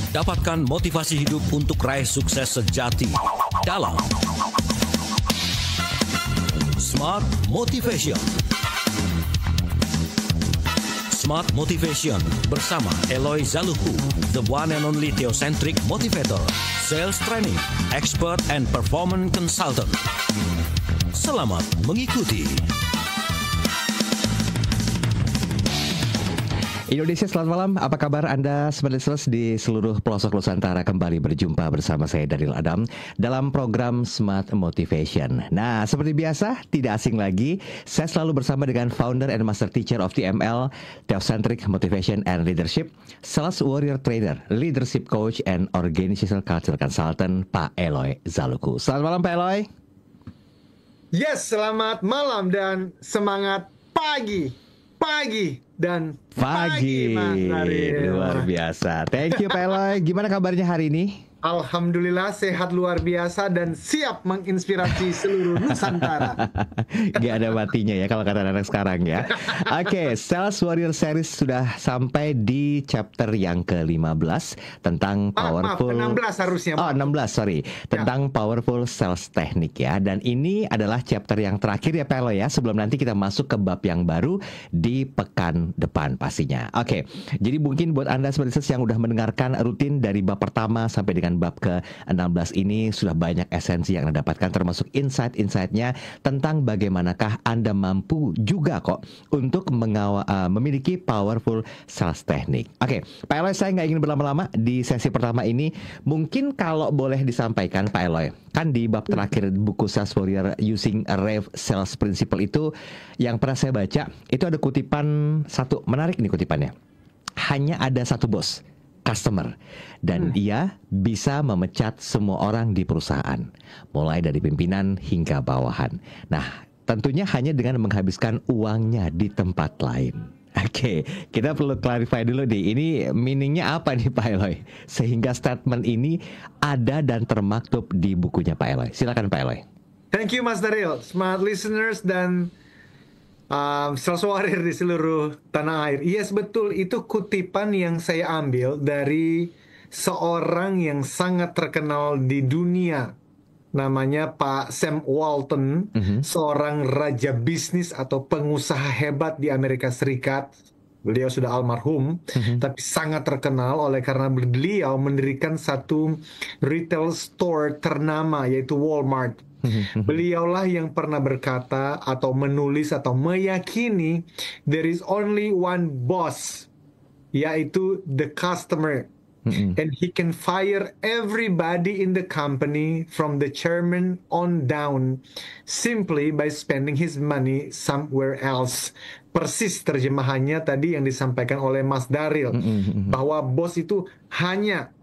Dapatkan motivasi hidup untuk raih sukses sejati dalam Smart Motivation. Smart Motivation bersama Eloy Zaluku, the one and only theocentric motivator, sales training, expert and performance consultant. Selamat mengikuti. Indonesia, selamat malam. Apa kabar Anda smart listeners di seluruh pelosok Nusantara? Kembali berjumpa bersama saya Daryl Adam dalam program Smart Motivation. Nah, seperti biasa, tidak asing lagi, saya selalu bersama dengan founder and master teacher of TML, Theocentric Motivation and Leadership, Sales Warrior Trainer, Leadership Coach, and Organizational Culture Consultant, Pak Eloy Zaluku. Selamat malam, Pak Eloy. Yes, selamat malam dan semangat pagi dan pagi, Mas Daryl. Luar biasa. Thank you, Pak Eloy. Gimana kabarnya hari ini? Alhamdulillah sehat luar biasa dan siap menginspirasi seluruh Nusantara. Gak ada matinya ya kalau kata anak sekarang ya. Oke, Sales Warrior Series sudah sampai di chapter yang ke-15 tentang powerful. Maaf, 16 harusnya. Oh, 16, sorry. Tentang powerful sales teknik ya. Dan ini adalah chapter yang terakhir ya, Pak Eloy ya. Sebelum nanti kita masuk ke bab yang baru di pekan depan pastinya. Oke, jadi mungkin buat Anda seperti yang udah mendengarkan rutin dari bab pertama sampai dengan bab ke-16 ini sudah banyak esensi yang Anda dapatkan, termasuk insight-insightnya tentang bagaimanakah Anda mampu juga kok untuk memiliki powerful sales teknik. Oke, Pak Eloy, saya nggak ingin berlama-lama di sesi pertama ini. Mungkin kalau boleh disampaikan, Pak Eloy, kan di bab terakhir buku Sales Warrior Using a Rave Sales Principle itu yang pernah saya baca, itu ada kutipan satu, menarik nih kutipannya. Hanya ada satu bos, customer, dan ia bisa memecat semua orang di perusahaan, mulai dari pimpinan hingga bawahan. Nah, tentunya hanya dengan menghabiskan uangnya di tempat lain. Oke, kita perlu clarify dulu nih, ini meaningnya apa nih Pak Eloy? Sehingga statement ini ada dan termaktub di bukunya Pak Eloy. Silakan Pak Eloy. Thank you Mas Daryl, smart listeners dan Sales Warrior di seluruh tanah air. Yes, betul, itu kutipan yang saya ambil dari seorang yang sangat terkenal di dunia. Namanya Pak Sam Walton, seorang raja bisnis atau pengusaha hebat di Amerika Serikat. Beliau sudah almarhum, tapi sangat terkenal oleh karena beliau mendirikan satu retail store ternama, yaitu Walmart. Beliaulah yang pernah berkata atau menulis atau meyakini there is only one boss, yaitu the customer, and he can fire everybody in the company from the chairman on down simply by spending his money somewhere else. Persis terjemahannya tadi yang disampaikan oleh Mas Daryl, bahwa bos itu hanya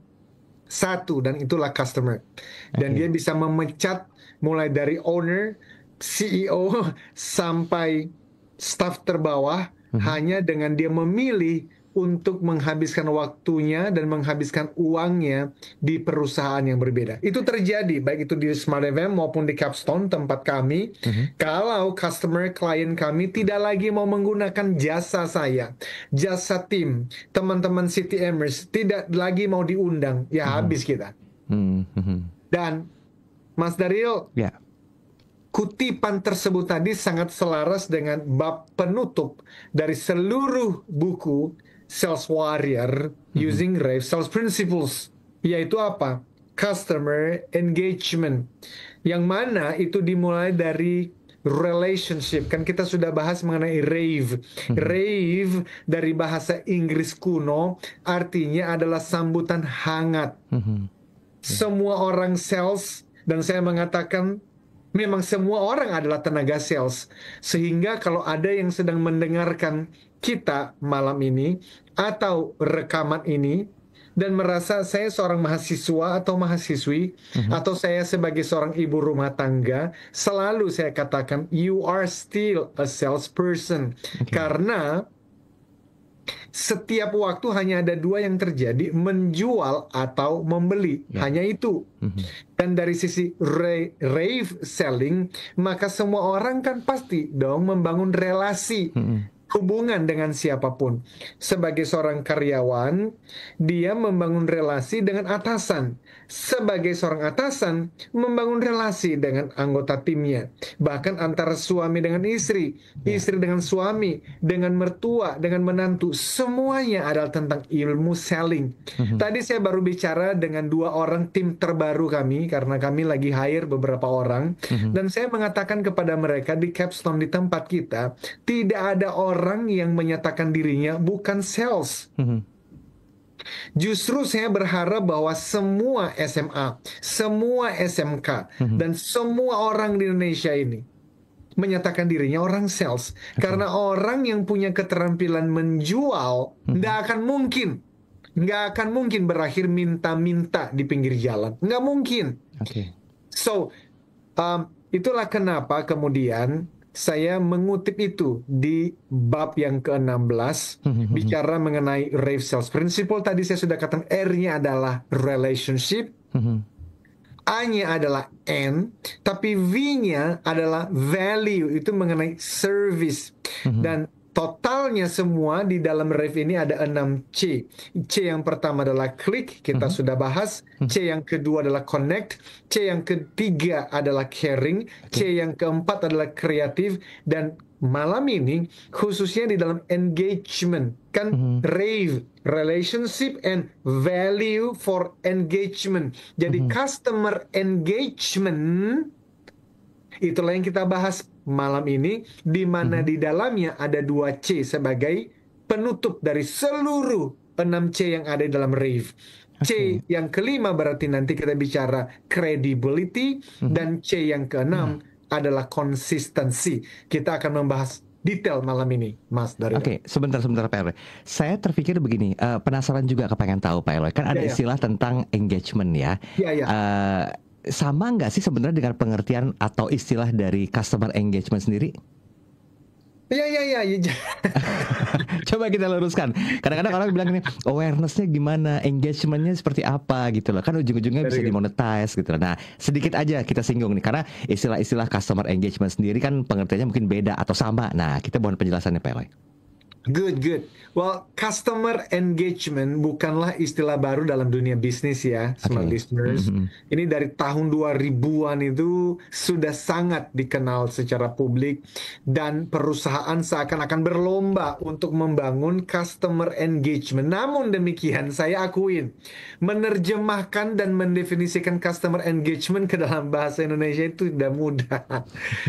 satu dan itulah customer, dan dia bisa memecat mulai dari owner, CEO sampai staff terbawah hanya dengan dia memilih untuk menghabiskan waktunya dan menghabiskan uangnya di perusahaan yang berbeda. Itu terjadi baik itu di Smart FM maupun di Capstone tempat kami. Kalau customer, klien kami tidak lagi mau menggunakan jasa saya, jasa tim, teman-teman CTMers tidak lagi mau diundang, ya habis kita. Dan Mas Daryl, kutipan tersebut tadi sangat selaras dengan bab penutup dari seluruh buku Sales Warrior Using Rave Sales Principles, yaitu apa? Customer engagement, yang mana itu dimulai dari relationship. Kan kita sudah bahas mengenai rave. Rave dari bahasa Inggris kuno artinya adalah sambutan hangat. Semua orang sales, dan saya mengatakan memang semua orang adalah tenaga sales. Sehingga kalau ada yang sedang mendengarkan kita malam ini atau rekaman ini dan merasa saya seorang mahasiswa atau mahasiswi, atau saya sebagai seorang ibu rumah tangga, selalu saya katakan you are still a salesperson. Karena setiap waktu hanya ada dua yang terjadi, menjual atau membeli, hanya itu. Dan dari sisi rave selling, maka semua orang kan pasti dong membangun relasi hubungan dengan siapapun. Sebagai seorang karyawan, dia membangun relasi dengan atasan. Sebagai seorang atasan, membangun relasi dengan anggota timnya. Bahkan antara suami dengan istri, istri dengan suami, dengan mertua, dengan menantu, semuanya adalah tentang ilmu selling. Tadi saya baru bicara dengan 2 orang tim terbaru kami, karena kami lagi hire beberapa orang, dan saya mengatakan kepada mereka di Capstone di tempat kita, tidak ada orang yang menyatakan dirinya bukan sales. Justru saya berharap bahwa semua SMA, semua SMK, dan semua orang di Indonesia ini menyatakan dirinya orang sales. Karena orang yang punya keterampilan menjual nggak akan mungkin berakhir minta-minta di pinggir jalan. Nggak mungkin. So, itulah kenapa kemudian saya mengutip itu di bab yang ke-16, bicara mengenai Rave Sales Principle. Tadi saya sudah katakan R-nya adalah relationship, A-nya adalah N, tapi V-nya adalah value, itu mengenai service. Dan totalnya semua di dalam Rave ini ada 6 C. C yang pertama adalah click, kita sudah bahas. C yang kedua adalah connect. C yang ketiga adalah caring. C yang keempat adalah kreatif. Dan malam ini khususnya di dalam engagement. Kan Rave, relationship and value for engagement. Jadi customer engagement, itulah yang kita bahas malam ini, di mana di dalamnya ada 2 C sebagai penutup dari seluruh 6 C yang ada di dalam Rave. C yang kelima berarti nanti kita bicara credibility, dan C yang keenam adalah consistency. Kita akan membahas detail malam ini, Mas Dario. Oke, sebentar Pak Eloy. Saya terpikir begini, penasaran juga kepengen tahu Pak Eloy. Kan ada istilah tentang engagement ya. Sama nggak sih sebenarnya dengan pengertian atau istilah dari customer engagement sendiri? Iya. Coba kita luruskan. Kadang-kadang orang bilang ini awareness-nya gimana, engagement-nya seperti apa gitu loh. Kan ujung-ujungnya bisa dimonetize gitu loh. Nah, sedikit aja kita singgung nih, karena istilah-istilah customer engagement sendiri kan pengertiannya mungkin beda atau sama. Nah, kita mohon penjelasannya Pak Eloy. Good. Well, customer engagement bukanlah istilah baru dalam dunia bisnis ya, smart listeners. Ini dari tahun 2000-an itu sudah sangat dikenal secara publik, dan perusahaan seakan-akan berlomba untuk membangun customer engagement. Namun demikian, saya akuin, menerjemahkan dan mendefinisikan customer engagement ke dalam bahasa Indonesia itu tidak mudah.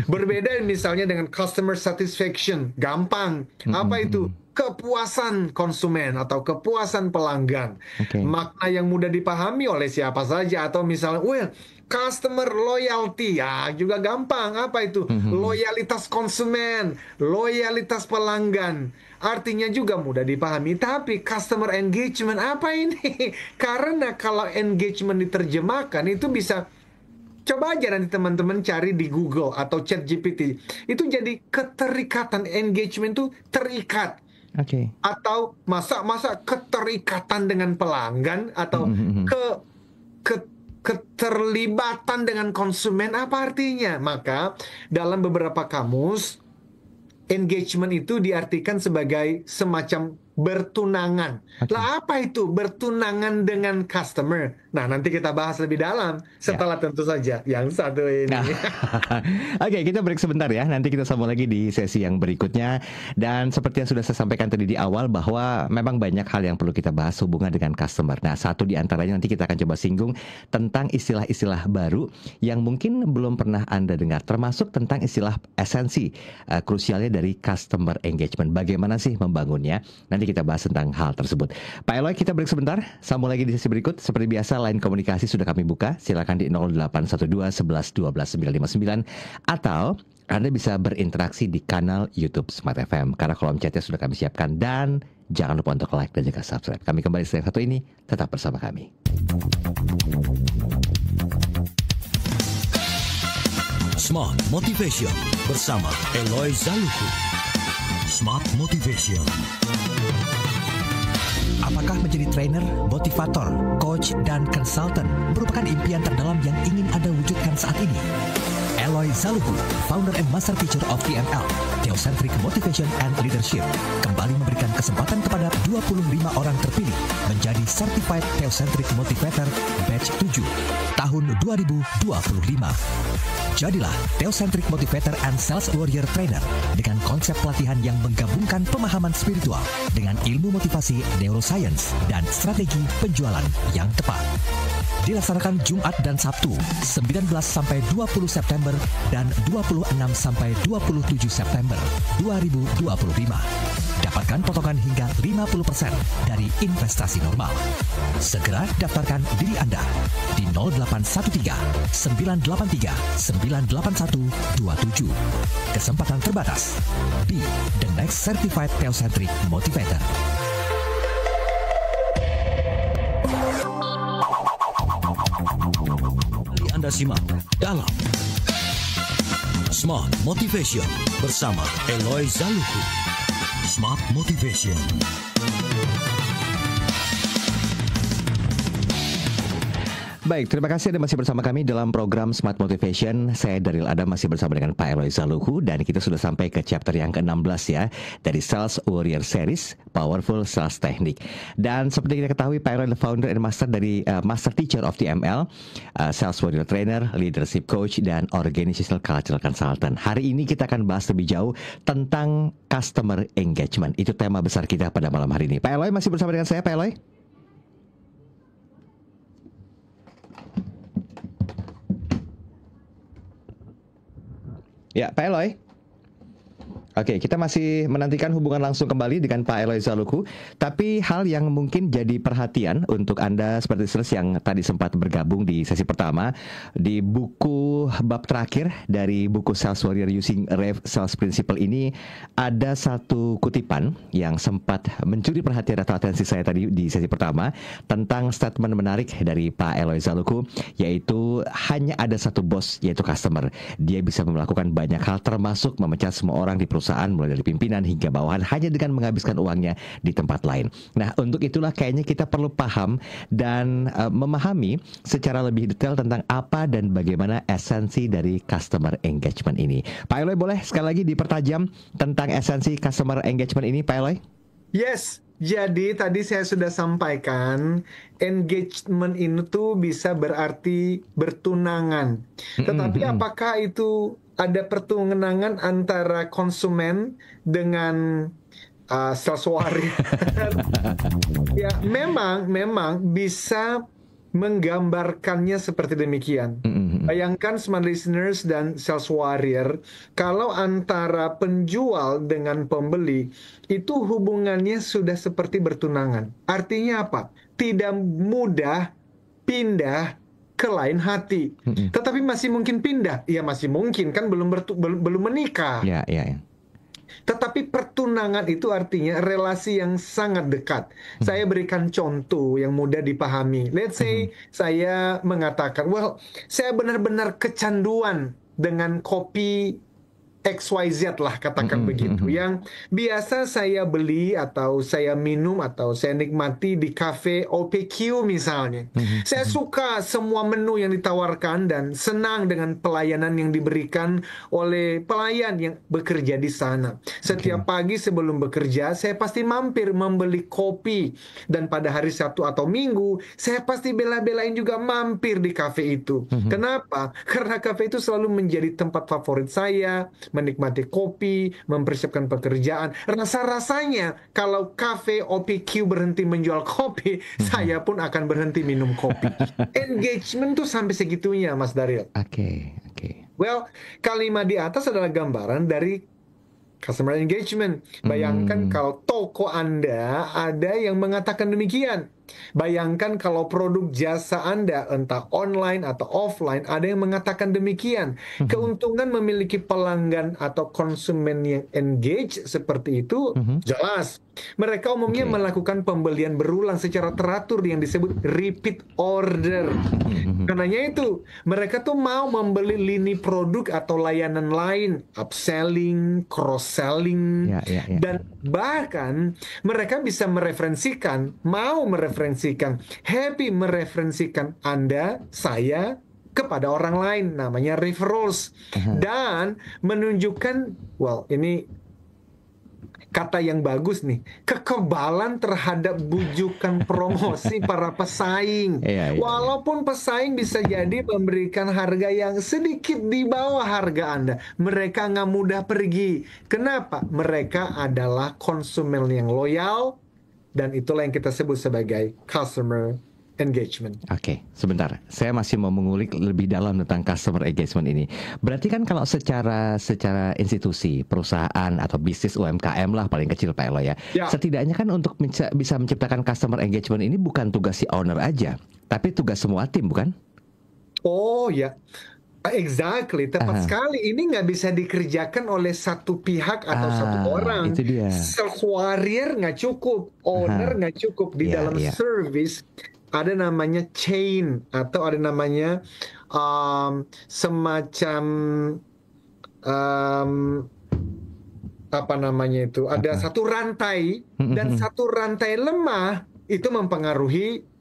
Berbeda misalnya dengan customer satisfaction, gampang. Apa itu? Kepuasan konsumen atau kepuasan pelanggan. Makna yang mudah dipahami oleh siapa saja. Atau misalnya, customer loyalty, ya juga gampang. Apa itu? Loyalitas konsumen, loyalitas pelanggan. Artinya juga mudah dipahami. Tapi customer engagement apa ini? Karena kalau engagement diterjemahkan itu bisa, coba aja nanti teman-teman cari di Google atau ChatGPT. Itu jadi keterikatan, engagement itu terikat. Atau masa keterikatan dengan pelanggan, atau keterlibatan dengan konsumen, apa artinya? Maka dalam beberapa kamus, engagement itu diartikan sebagai semacam bertunangan. Lah apa itu bertunangan dengan customer? Nah, nanti kita bahas lebih dalam setelah tentu saja yang satu ini. Oke, kita break sebentar ya. Nanti kita sambung lagi di sesi yang berikutnya. Dan seperti yang sudah saya sampaikan tadi di awal, bahwa memang banyak hal yang perlu kita bahas hubungan dengan customer. Nah, satu di antaranya nanti kita akan coba singgung tentang istilah-istilah baru yang mungkin belum pernah Anda dengar, termasuk tentang istilah esensi krusialnya dari customer engagement. Bagaimana sih membangunnya? Nanti kita bahas tentang hal tersebut. Pak Eloy, kita break sebentar. Sambung lagi di sesi berikut. Seperti biasa, line komunikasi sudah kami buka. Silakan di 0812 11 12 959, atau Anda bisa berinteraksi di kanal YouTube Smart FM, karena kolom chatnya sudah kami siapkan. Dan jangan lupa untuk like dan juga subscribe. Kami kembali setelah satu ini. Tetap bersama kami. Smart Motivation bersama Eloy Zaluhu. Smart Motivation. Apakah menjadi trainer, motivator, coach, dan konsultan merupakan impian terdalam yang ingin Anda wujudkan saat ini? Eloy Zaluhu, founder and master teacher of TML, Theocentric Motivation and Leadership, kembali memberikan kesempatan kepada 25 orang terpilih menjadi Certified Theocentric Motivator Batch 7 tahun 2025. Jadilah Theocentric Motivator and Sales Warrior Trainer dengan konsep pelatihan yang menggabungkan pemahaman spiritual dengan ilmu motivasi, neuroscience, dan strategi penjualan yang tepat. Dilaksanakan Jumat dan Sabtu, 19 sampai 20 September dan 26 sampai 27 September 2025. Dapatkan potongan hingga 50% dari investasi normal. Segera daftarkan diri Anda di 0813 983 98127. Kesempatan terbatas. Be the next certified Theocentric Motivator. Anda simak dalam Smart Motivation bersama Eloy Zaluhu. Smart Motivation. Baik, terima kasih Anda masih bersama kami dalam program Smart Motivation. Saya Daryl Adam masih bersama dengan Pak Eloy Zaluhu dan kita sudah sampai ke chapter yang ke-16 ya dari Sales Warrior Series, Powerful Sales Technique. Dan seperti kita ketahui Pak Eloy adalah founder and master dari Master Teacher of TML, Sales Warrior Trainer, Leadership Coach, dan Organizational Cultural Consultant. Hari ini kita akan bahas lebih jauh tentang Customer Engagement. Itu tema besar kita pada malam hari ini. Pak Eloy masih bersama dengan saya, Pak Eloy? Ya, Pak Eloy. Oke, kita masih menantikan hubungan langsung kembali dengan Pak Eloy Zaluhu. Tapi hal yang mungkin jadi perhatian untuk Anda seperti listeners yang tadi sempat bergabung di sesi pertama, di buku bab terakhir dari buku Sales Warrior Using Rev Sales Principle ini ada satu kutipan yang sempat mencuri perhatian atau atensi saya tadi di sesi pertama tentang statement menarik dari Pak Eloy Zaluhu, yaitu hanya ada satu bos, yaitu customer. Dia bisa melakukan banyak hal termasuk memecat semua orang di perusahaan, mulai dari pimpinan hingga bawahan, hanya dengan menghabiskan uangnya di tempat lain. Nah, untuk itulah kayaknya kita perlu paham dan memahami secara lebih detail tentang apa dan bagaimana esensi dari customer engagement ini. Pak Eloy, boleh sekali lagi dipertajam tentang esensi customer engagement ini, Pak Eloy? Yes, jadi tadi saya sudah sampaikan engagement itu bisa berarti bertunangan. Tetapi apakah itu ada pertunangan antara konsumen dengan sales warrior? Ya, memang bisa menggambarkannya seperti demikian. Bayangkan smart listeners dan sales warrior, kalau antara penjual dengan pembeli itu hubungannya sudah seperti bertunangan. Artinya apa? Tidak mudah pindah ke lain hati. Tetapi masih mungkin pindah. Ya masih mungkin, kan belum menikah. Ya. Tetapi pertunangan itu artinya relasi yang sangat dekat. Saya berikan contoh yang mudah dipahami. Let's say saya mengatakan, well, saya benar-benar kecanduan dengan kopi XYZ lah, katakan begitu, yang biasa saya beli atau saya minum atau saya nikmati di cafe OPQ misalnya. Saya suka semua menu yang ditawarkan dan senang dengan pelayanan yang diberikan oleh pelayan yang bekerja di sana. Setiap pagi sebelum bekerja saya pasti mampir membeli kopi, dan pada hari Sabtu atau Minggu saya pasti bela-belain juga mampir di cafe itu. Kenapa? Karena cafe itu selalu menjadi tempat favorit saya, menikmati kopi, mempersiapkan pekerjaan. Rasa-rasanya kalau cafe OPQ berhenti menjual kopi, saya pun akan berhenti minum kopi. Engagement tuh sampai segitunya, Mas Daryl. Oke. Well, kalimat di atas adalah gambaran dari customer engagement. Bayangkan kalau toko Anda ada yang mengatakan demikian. Bayangkan kalau produk jasa Anda, entah online atau offline, ada yang mengatakan demikian. Keuntungan memiliki pelanggan atau konsumen yang engage seperti itu, jelas. Mereka umumnya melakukan pembelian berulang secara teratur yang disebut repeat order. Karenanya itu, mereka tuh mau membeli lini produk atau layanan lain, upselling, cross-selling, dan bahkan mereka bisa mereferensikan, happy mereferensikan Anda, saya, kepada orang lain, namanya referrals. Dan menunjukkan, ini kata yang bagus nih, kekebalan terhadap bujukan promosi para pesaing. Walaupun pesaing bisa jadi memberikan harga yang sedikit di bawah harga Anda, mereka nggak mudah pergi. Kenapa? Mereka adalah konsumen yang loyal, dan itulah yang kita sebut sebagai customer engagement. Oke, sebentar. Saya masih mau mengulik lebih dalam tentang customer engagement ini. Berarti kan kalau secara institusi, perusahaan atau bisnis UMKM lah paling kecil Pak Elo ya. Setidaknya kan untuk bisa menciptakan customer engagement ini bukan tugas si owner aja, tapi tugas semua tim, bukan? Oh ya. Exactly, tepat sekali. Ini nggak bisa dikerjakan oleh satu pihak atau satu orang. Itu dia. Sales warrior nggak cukup, owner nggak cukup. Di dalam service ada namanya chain, atau ada namanya semacam apa namanya itu? Ada satu rantai, dan satu rantai lemah itu mempengaruhi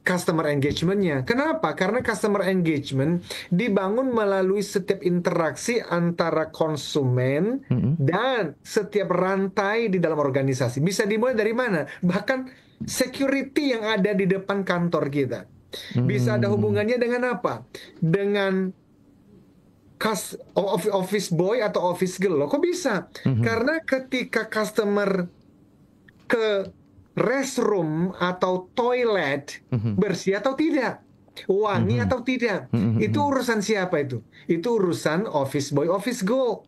customer engagement-nya. Kenapa? Karena customer engagement dibangun melalui setiap interaksi antara konsumen dan setiap rantai di dalam organisasi. Bisa dimulai dari mana? Bahkan security yang ada di depan kantor kita. Bisa ada hubungannya dengan apa? Dengan office boy atau office girl. Loh, kok bisa? Karena ketika customer ke restroom atau toilet bersih atau tidak, wangi atau tidak, itu urusan siapa itu? Itu urusan office boy, office girl,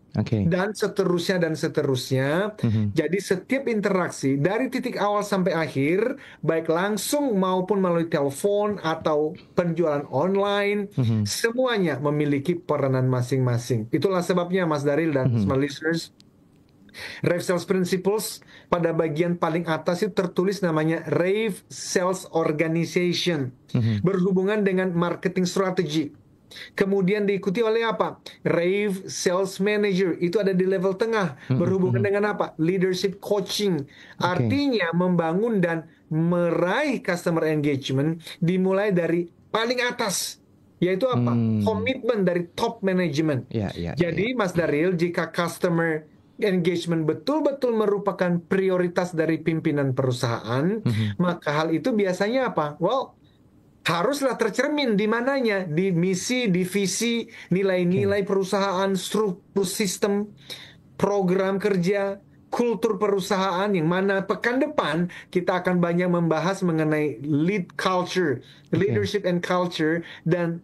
dan seterusnya dan seterusnya. Jadi setiap interaksi dari titik awal sampai akhir, baik langsung maupun melalui telepon atau penjualan online, semuanya memiliki peranan masing-masing. Itulah sebabnya Mas Daryl dan smart listeners, Rave Sales Principles pada bagian paling atas itu tertulis namanya Rave Sales Organization, berhubungan dengan marketing strategy. Kemudian diikuti oleh apa? Rave Sales Manager, itu ada di level tengah, berhubungan dengan apa? Leadership coaching. Artinya membangun dan meraih customer engagement dimulai dari paling atas, yaitu apa? Komitmen dari top management. Jadi Mas Daryl, jika customer engagement betul-betul merupakan prioritas dari pimpinan perusahaan, maka hal itu biasanya apa? Haruslah tercermin di mananya? Di misi, di visi, nilai-nilai perusahaan, struktur sistem, program kerja, kultur perusahaan, yang mana pekan depan kita akan banyak membahas mengenai lead culture, leadership and culture, dan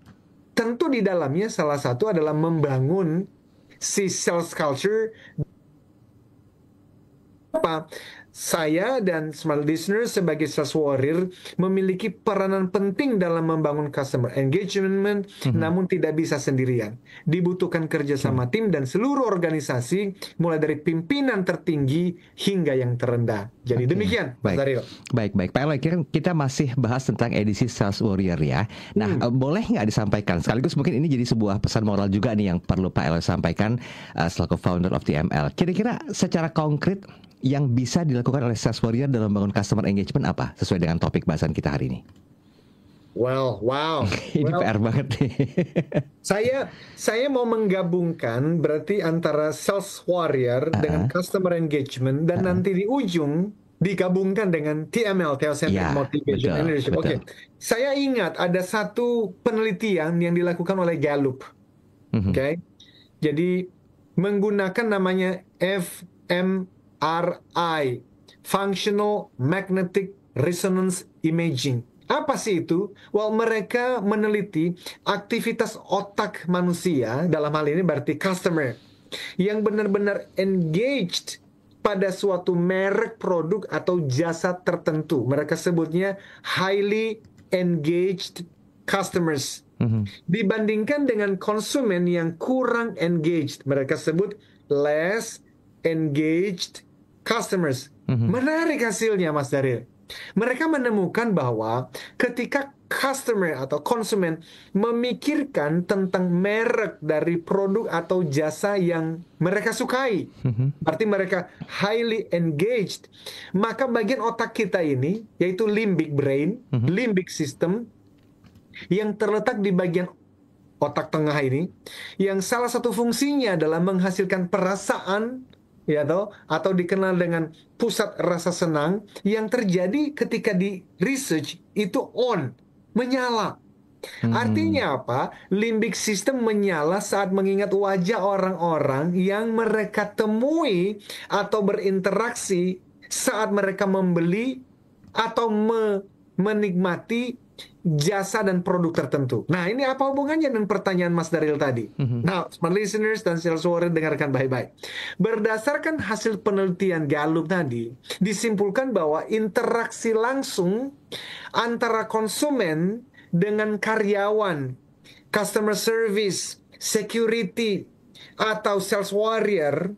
tentu di dalamnya salah satu adalah membangun si sales culture. Saya dan smart listeners sebagai sales warrior memiliki peranan penting dalam membangun customer engagement, namun tidak bisa sendirian. Dibutuhkan kerjasama tim dan seluruh organisasi, mulai dari pimpinan tertinggi hingga yang terendah. Jadi demikian, Mas Daryl. Baik. Pak Elo, kita masih bahas tentang edisi Sales Warrior ya. Nah, boleh nggak disampaikan sekaligus mungkin ini jadi sebuah pesan moral juga nih yang perlu Pak Elo sampaikan selaku founder of TML. Kira-kira secara konkret yang bisa dilakukan oleh Sales Warrior dalam membangun customer engagement apa sesuai dengan topik bahasan kita hari ini? Wow. Ini PR banget nih. Saya mau menggabungkan berarti antara Sales Warrior dengan customer engagement, dan nanti di ujung digabungkan dengan TML, Teocentric Motivation and Leadership. Saya ingat ada satu penelitian yang dilakukan oleh Gallup. Jadi menggunakan namanya fMRI, Functional Magnetic Resonance Imaging. Apa sih itu? Mereka meneliti aktivitas otak manusia, dalam hal ini berarti customer, yang benar-benar engaged pada suatu merek produk atau jasa tertentu. Mereka sebutnya highly engaged customers. Dibandingkan dengan konsumen yang kurang engaged, mereka sebut less engaged customers. Menarik hasilnya, Mas Daryl. Mereka menemukan bahwa ketika customer atau konsumen memikirkan tentang merek dari produk atau jasa yang mereka sukai, berarti mereka highly engaged, maka bagian otak kita ini, yaitu limbic brain, limbic system, yang terletak di bagian otak tengah ini, yang salah satu fungsinya adalah menghasilkan perasaan, ya toh, atau dikenal dengan pusat rasa senang, yang terjadi ketika di research itu on, menyala. Artinya apa? Limbic system menyala saat mengingat wajah orang-orang yang mereka temui atau berinteraksi saat mereka membeli atau menikmati jasa dan produk tertentu. Nah, ini apa hubungannya dengan pertanyaan Mas Daryl tadi? Nah, smart listeners dan sales warrior, dengarkan baik-baik. Berdasarkan hasil penelitian Gallup tadi, disimpulkan bahwa interaksi langsung antara konsumen dengan karyawan, customer service, security, atau sales warrior,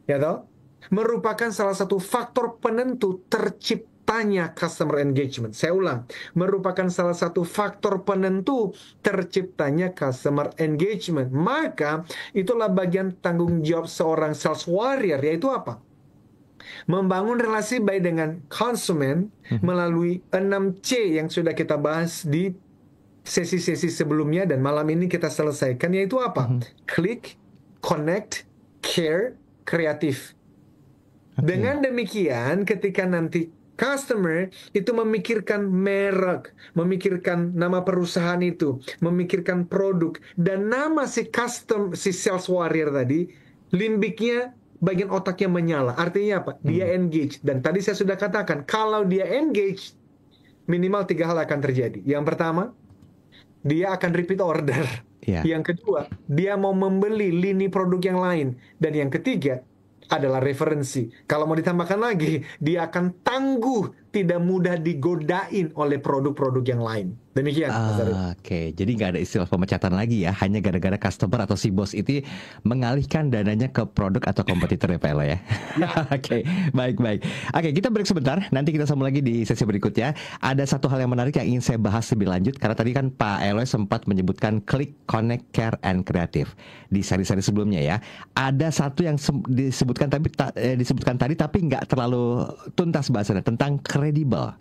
ya toh, merupakan salah satu faktor penentu terciptanya customer engagement. Saya ulang, merupakan salah satu faktor penentu terciptanya customer engagement. Maka itulah bagian tanggung jawab seorang sales warrior, yaitu apa? Membangun relasi baik dengan konsumen melalui 6C yang sudah kita bahas di sesi-sesi sebelumnya, dan malam ini kita selesaikan, yaitu apa? Click, connect, care, kreatif. Dengan demikian, ketika nanti customer itu memikirkan merek, memikirkan nama perusahaan itu, memikirkan produk, dan nama si sales warrior tadi, limbiknya, bagian otaknya menyala. Artinya apa? Dia engage. Dan tadi saya sudah katakan, kalau dia engage, minimal 3 hal akan terjadi. Yang pertama, dia akan repeat order. Yang kedua, dia mau membeli lini produk yang lain. Dan yang ketiga adalah referensi. Kalau mau ditambahkan lagi, dia akan tangguh, tidak mudah digodain oleh produk-produk yang lain. Demikian. Oke, jadi nggak ada istilah pemecatan lagi ya, hanya gara-gara customer atau si bos itu mengalihkan dananya ke produk atau kompetitor ya Pak Elo ya. Oke, baik-baik. Oke, kita break sebentar, nanti kita sambung lagi di sesi berikutnya. Ada satu hal yang menarik yang ingin saya bahas lebih lanjut, karena tadi kan Pak Elo sempat menyebutkan click, connect, care, and creative di seri-seri sebelumnya ya. Ada satu yang disebutkan tadi tapi nggak terlalu tuntas bahasanya, tentang credible.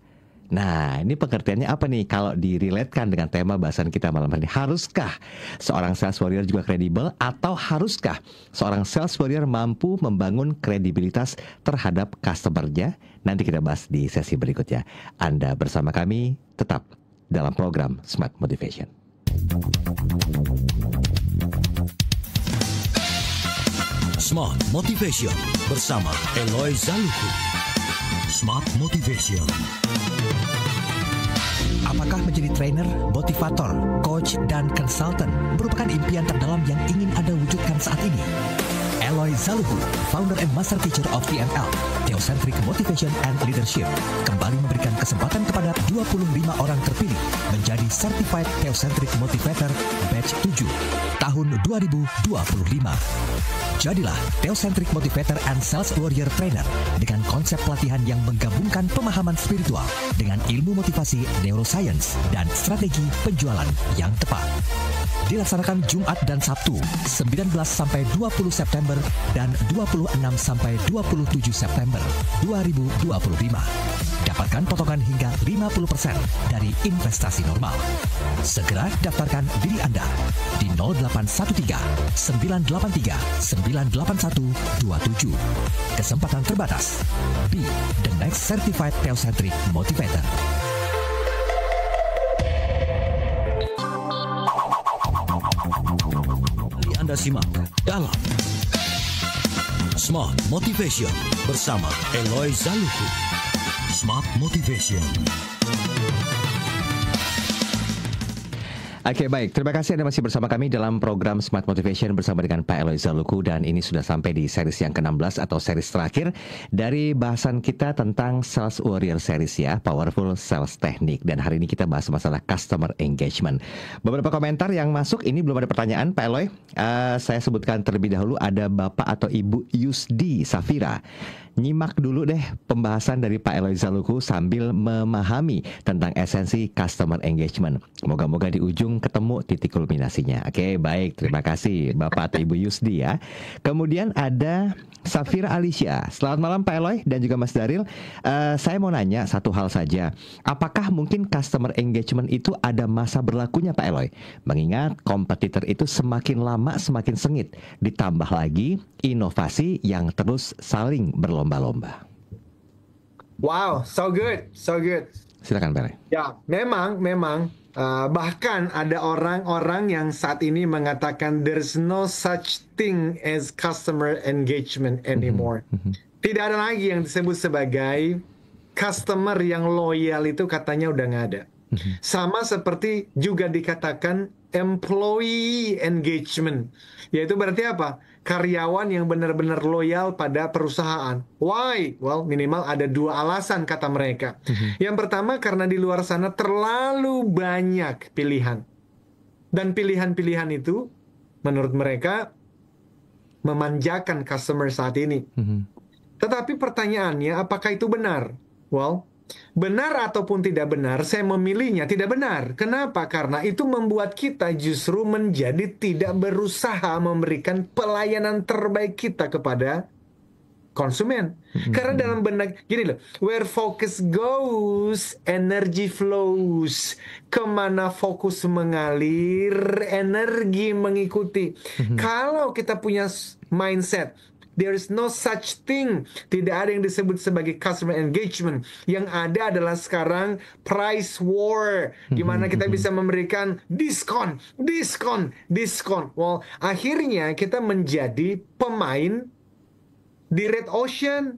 Nah, ini pengertiannya apa nih kalau direlatekan dengan tema bahasan kita malam hari? Haruskah seorang sales warrior juga kredibel, atau haruskah seorang sales warrior mampu membangun kredibilitas terhadap customer-nya? Nanti kita bahas di sesi berikutnya. Anda bersama kami tetap dalam program Smart Motivation. Smart Motivation bersama Eloy Zaluku. Smart Motivation. Apakah menjadi trainer, motivator, coach, dan consultant merupakan impian terdalam yang ingin Anda wujudkan saat ini? Eloy Zaluku, founder and master teacher of TML, Theocentric Motivation and Leadership, kembali memberikan kesempatan kepada 25 orang terpilih menjadi Certified Theocentric Motivator Batch 7 tahun 2025. Jadilah Theocentric Motivator and Sales Warrior Trainer dengan konsep pelatihan yang menggabungkan pemahaman spiritual dengan ilmu motivasi neuroscience dan strategi penjualan yang tepat. Dilaksanakan Jumat dan Sabtu 19 sampai 20 September dan 26 sampai 27 September 2025. Dapatkan potongan hingga 50% dari investasi normal. Segera daftarkan diri Anda di 0813 983 98127. Kesempatan terbatas. Be the next certified Theocentric Motivator. Anda simak dalam Smart Motivation bersama Eloy Zaluku. Smart Motivation. Oke, baik. Terima kasih Anda masih bersama kami dalam program Smart Motivation bersama dengan Pak Eloy Zaluku, dan ini sudah sampai di series yang ke-16 atau series terakhir dari bahasan kita tentang Sales Warrior series ya, Powerful Sales Technique, dan hari ini kita bahas masalah customer engagement. Beberapa komentar yang masuk, ini belum ada pertanyaan Pak Eloy. Saya sebutkan terlebih dahulu, ada Bapak atau Ibu Yusdi Safira. nyimak dulu deh pembahasan dari Pak Eloy Zaluhu sambil memahami tentang esensi customer engagement. Moga-moga di ujung ketemu titik kulminasinya. Oke, baik. Terima kasih Bapak atau Ibu Yusdi ya. Kemudian ada Safira Alicia. Selamat malam Pak Eloy dan juga Mas Daril. Saya mau nanya satu hal saja. Apakah mungkin customer engagement itu ada masa berlakunya Pak Eloy? Mengingat kompetitor itu semakin lama semakin sengit. Ditambah lagi inovasi yang terus saling berlomba-lomba. Wow, so good, so good. Silakan Pak Eloy. Ya, memang bahkan ada orang-orang yang saat ini mengatakan there's no such thing as customer engagement anymore. Tidak ada lagi yang disebut sebagai customer yang loyal, itu katanya udah nggak ada. Sama seperti juga dikatakan employee engagement, yaitu berarti apa? Karyawan yang benar-benar loyal pada perusahaan. Why? Well, minimal ada 2 alasan kata mereka. Yang pertama, karena di luar sana terlalu banyak pilihan. Dan pilihan-pilihan itu menurut mereka memanjakan customer saat ini. Tetapi pertanyaannya, apakah itu benar? Well, benar ataupun tidak benar, saya memilihnya tidak benar. Kenapa? Karena itu membuat kita justru menjadi tidak berusaha memberikan pelayanan terbaik kita kepada konsumen. Karena dalam benak, gini loh, where focus goes, energy flows. Kemana fokus mengalir, energi mengikuti. Kalau kita punya mindset, there is no such thing. Tidak ada yang disebut sebagai customer engagement. Yang ada adalah sekarang price war. Gimana kita bisa memberikan diskon. Well, akhirnya kita menjadi pemain di red ocean.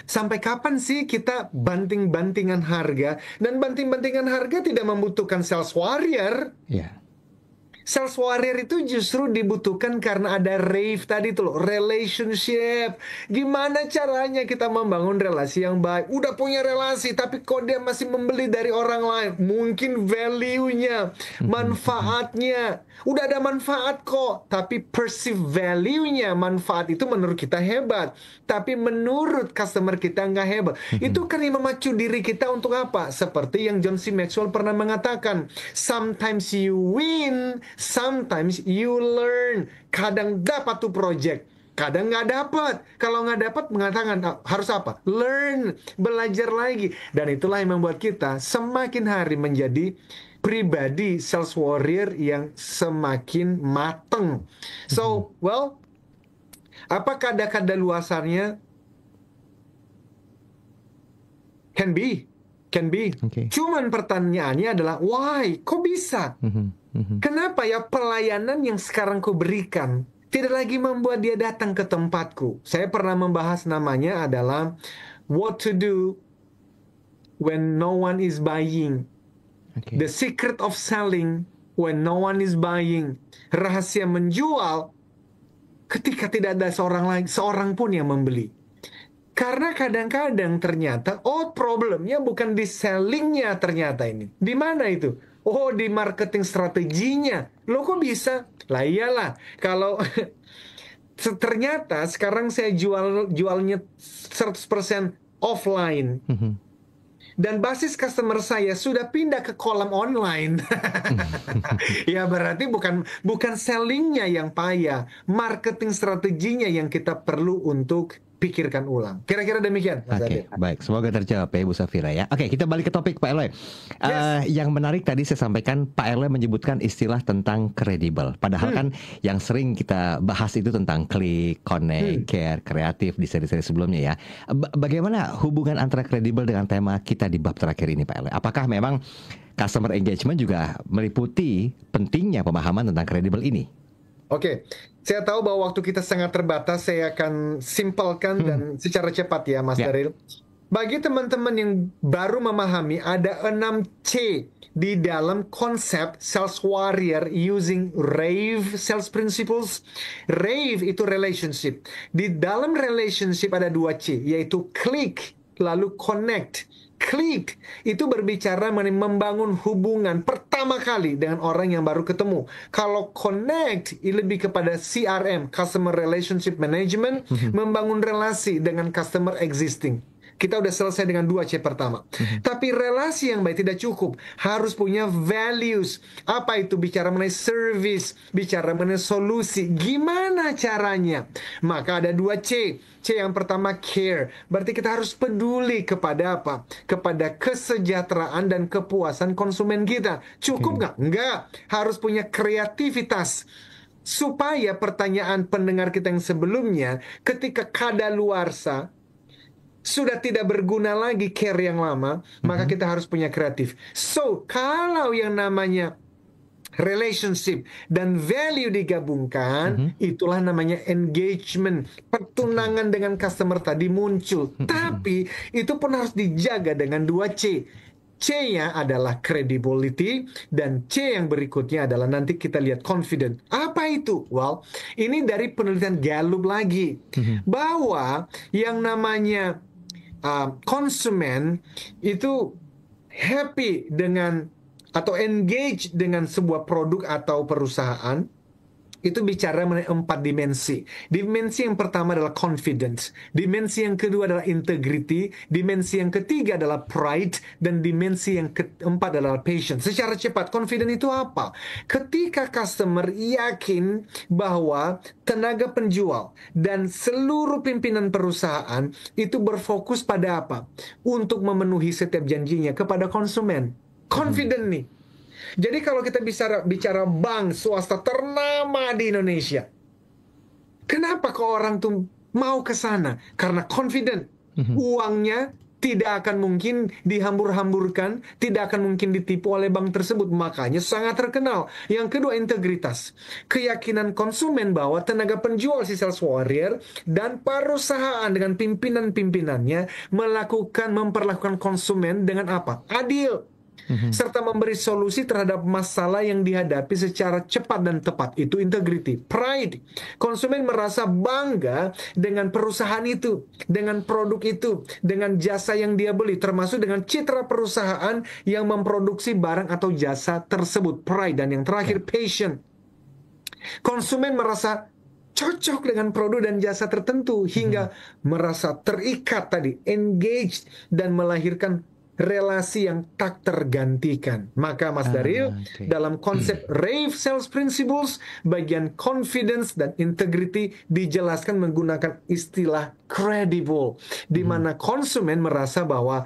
Sampai kapan sih kita banting-bantingan harga? Dan banting-bantingan harga tidak membutuhkan sales warrior. Sales warrior itu justru dibutuhkan karena ada rave tadi tuh loh, relationship. Gimana caranya kita membangun relasi yang baik? Udah punya relasi, tapi kok dia masih membeli dari orang lain? Mungkin value-nya, manfaatnya. Udah ada manfaat kok, tapi perceive value-nya, manfaat itu menurut kita hebat. Tapi menurut customer kita nggak hebat. Itu kan yang memacu diri kita untuk apa? Seperti yang John C. Maxwell pernah mengatakan, sometimes you win, sometimes you learn. Kadang dapat tuh project, kadang nggak dapat. Kalau nggak dapat, mengatakan harus apa? Learn, belajar lagi. Dan itulah yang membuat kita semakin hari menjadi pribadi sales warrior yang semakin mateng. So, well, apakah ada kadaluasannya? Can be. Cuman pertanyaannya adalah why? Kok bisa? Kenapa ya pelayanan yang sekarang ku berikan tidak lagi membuat dia datang ke tempatku? Saya pernah membahas, namanya adalah what to do when no one is buying. The secret of selling when no one is buying. Rahasia menjual ketika tidak ada seorang pun yang membeli. Karena kadang-kadang ternyata, problemnya bukan di sellingnya ternyata ini. Di mana itu? Di marketing strateginya. Loh kok bisa? Lah iyalah, kalau ternyata sekarang saya jualnya 100% offline. Dan basis customer saya sudah pindah ke kolam online. Ya berarti bukan sellingnya yang payah, marketing strateginya yang kita perlu untuk pikirkan ulang. Kira-kira demikian, Mas Adil. Baik. Semoga terjawab ya, Bu Safira ya. Oke, kita balik ke topik Pak Eloy. Yang menarik tadi saya sampaikan, Pak Eloy menyebutkan istilah tentang kredibel. Padahal kan yang sering kita bahas itu tentang klik, connect, care, kreatif di seri-seri sebelumnya ya. Bagaimana hubungan antara kredibel dengan tema kita di bab terakhir ini, Pak Eloy? Apakah memang customer engagement juga meliputi pentingnya pemahaman tentang kredibel ini? Oke, saya tahu bahwa waktu kita sangat terbatas, saya akan simpelkan dan secara cepat ya Mas Daril. Bagi teman-teman yang baru memahami, ada 6 C di dalam konsep sales warrior using RAVE sales principles. RAVE itu relationship. Di dalam relationship ada 2 C, yaitu click, lalu connect, Click itu berbicara mengenai membangun hubungan pertama kali dengan orang yang baru ketemu. Kalau connect lebih kepada CRM, Customer Relationship Management, membangun relasi dengan customer existing. Kita udah selesai dengan 2C pertama. Tapi relasi yang baik tidak cukup. Harus punya values. Apa itu? Bicara mengenai service, bicara mengenai solusi. Gimana caranya? Maka ada 2C. C yang pertama care. Berarti kita harus peduli kepada apa? Kepada kesejahteraan dan kepuasan konsumen kita. Cukup nggak? Nggak. Harus punya kreativitas. Supaya pertanyaan pendengar kita yang sebelumnya, ketika kadaluarsa, sudah tidak berguna lagi care yang lama, maka kita harus punya kreatif. So, kalau yang namanya relationship dan value digabungkan, itulah namanya engagement. Pertunangan dengan customer tadi muncul. Tapi, itu pun harus dijaga dengan 2C. C-nya adalah credibility, dan C yang berikutnya adalah nanti kita lihat confident. Apa itu? Well, ini dari penelitian Gallup lagi. Bahwa yang namanya konsumen itu happy dengan atau engage dengan sebuah produk atau perusahaan, itu bicara mengenai 4 dimensi. Dimensi yang pertama adalah confidence, dimensi yang kedua adalah integrity, dimensi yang ketiga adalah pride, dan dimensi yang keempat adalah patience. Secara cepat, confident itu apa? Ketika customer yakin bahwa tenaga penjual dan seluruh pimpinan perusahaan itu berfokus pada apa? Untuk memenuhi setiap janjinya kepada konsumen. Confident nih. Jadi kalau kita bicara bank swasta ternama di Indonesia, kenapa kok orang tuh mau ke sana? Karena confident. Uangnya tidak akan mungkin dihambur-hamburkan, tidak akan mungkin ditipu oleh bank tersebut. Makanya sangat terkenal. Yang kedua, integritas. Keyakinan konsumen bahwa tenaga penjual si sales warrior dan perusahaan dengan pimpinan-pimpinannya memperlakukan konsumen dengan apa? Adil. Serta memberi solusi terhadap masalah yang dihadapi secara cepat dan tepat. Itu integrity. Pride. Konsumen merasa bangga dengan perusahaan itu, dengan produk itu, dengan jasa yang dia beli, termasuk dengan citra perusahaan yang memproduksi barang atau jasa tersebut. Pride. Dan yang terakhir, passion. Konsumen merasa cocok dengan produk dan jasa tertentu hingga merasa terikat tadi, engaged, dan melahirkan relasi yang tak tergantikan. Maka Mas Daryl, dalam konsep Rave Sales Principles, bagian confidence dan integrity dijelaskan menggunakan istilah credible, di mana konsumen merasa bahwa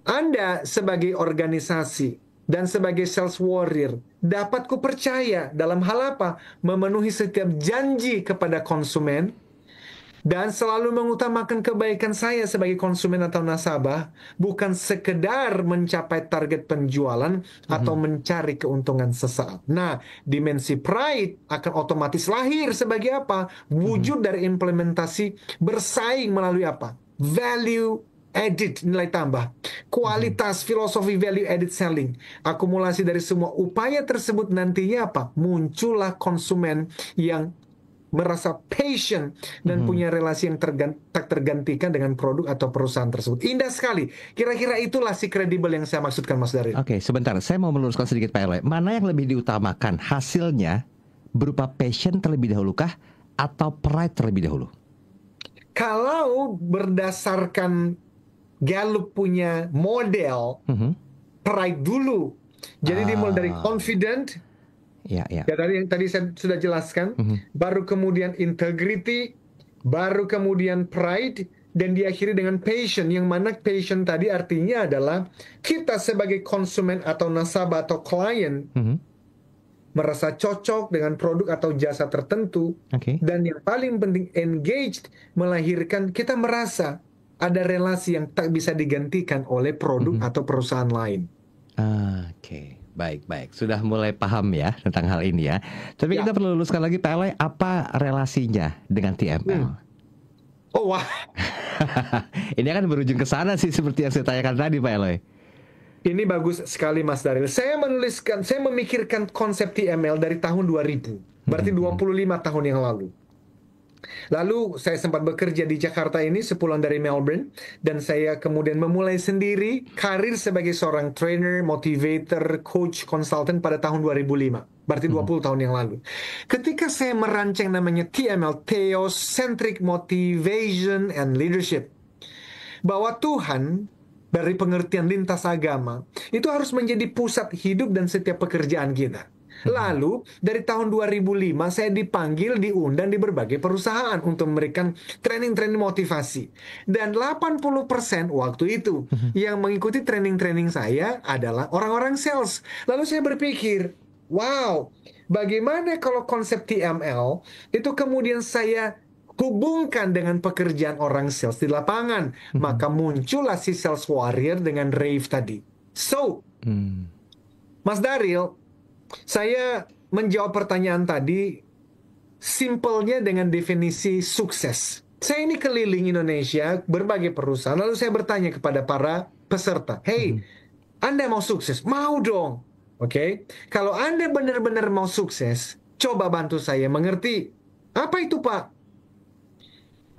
Anda sebagai organisasi dan sebagai sales warrior dapat kupercaya dalam hal apa? Memenuhi setiap janji kepada konsumen, dan selalu mengutamakan kebaikan saya sebagai konsumen atau nasabah, bukan sekedar mencapai target penjualan atau mencari keuntungan sesaat. Nah, dimensi pride akan otomatis lahir sebagai apa? Wujud dari implementasi bersaing melalui apa? Value added, nilai tambah. Kualitas, filosofi value added selling. Akumulasi dari semua upaya tersebut nantinya apa? Muncullah konsumen yang merasa patient dan punya relasi yang tak tergantikan dengan produk atau perusahaan tersebut. Indah sekali. Kira-kira itulah si kredibel yang saya maksudkan, Mas Daryl. Oke, sebentar. Saya mau meluruskan sedikit Pak Eloy. Mana yang lebih diutamakan? Hasilnya berupa passion terlebih dahulu kah? Atau pride terlebih dahulu? Kalau berdasarkan Gallup punya model, pride dulu. Jadi dimulai dari confident. Ya, tadi saya sudah jelaskan. Baru kemudian integrity, baru kemudian pride, dan diakhiri dengan passion. Yang mana passion tadi artinya adalah kita sebagai konsumen atau nasabah atau klien merasa cocok dengan produk atau jasa tertentu. Dan yang paling penting, engaged, melahirkan kita merasa ada relasi yang tak bisa digantikan oleh produk atau perusahaan lain. Baik. Sudah mulai paham ya tentang hal ini ya. Tapi kita perlu luruskan lagi Pak Eloy, apa relasinya dengan TML? Oh wah. Ini akan berujung ke sana sih seperti yang saya tanyakan tadi Pak Eloy. Ini bagus sekali Mas Daryl. Saya memikirkan konsep TML dari tahun 2000. Berarti 25 tahun yang lalu. Lalu saya sempat bekerja di Jakarta ini sepulang dari Melbourne, dan saya kemudian memulai sendiri karir sebagai seorang trainer, motivator, coach, consultant pada tahun 2005. Berarti 20 tahun yang lalu. Ketika saya merancang namanya TML, Theocentric Motivation and Leadership, bahwa Tuhan dari pengertian lintas agama itu harus menjadi pusat hidup dan setiap pekerjaan kita. Lalu dari tahun 2005 saya dipanggil, diundang di berbagai perusahaan untuk memberikan training-training motivasi. Dan 80% waktu itu yang mengikuti training-training saya adalah orang-orang sales. Lalu saya berpikir, wow, bagaimana kalau konsep TML itu kemudian saya hubungkan dengan pekerjaan orang sales di lapangan. Maka muncullah si sales warrior dengan Rave tadi. So, Mas Daryl, saya menjawab pertanyaan tadi simpelnya dengan definisi sukses. Saya ini keliling Indonesia, berbagai perusahaan, lalu saya bertanya kepada para peserta, hey, Anda mau sukses? Mau dong. Oke, kalau Anda benar-benar mau sukses, coba bantu saya mengerti. Apa itu, Pak?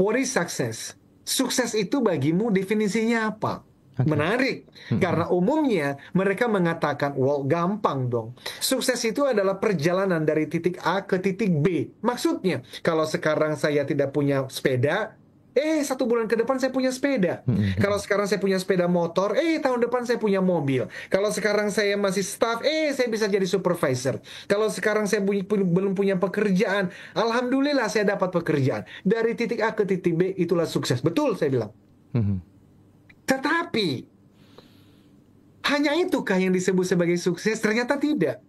What is success? Sukses itu bagimu definisinya apa? Menarik, karena umumnya mereka mengatakan, wow, gampang dong. Sukses itu adalah perjalanan dari titik A ke titik B. Maksudnya, kalau sekarang saya tidak punya sepeda, 1 bulan ke depan saya punya sepeda. Kalau sekarang saya punya sepeda motor, tahun depan saya punya mobil. Kalau sekarang saya masih staff, saya bisa jadi supervisor. Kalau sekarang saya belum punya pekerjaan, alhamdulillah saya dapat pekerjaan. Dari titik A ke titik B, itulah sukses. Betul, saya bilang. Tetapi, hanya itukah yang disebut sebagai sukses? Ternyata tidak.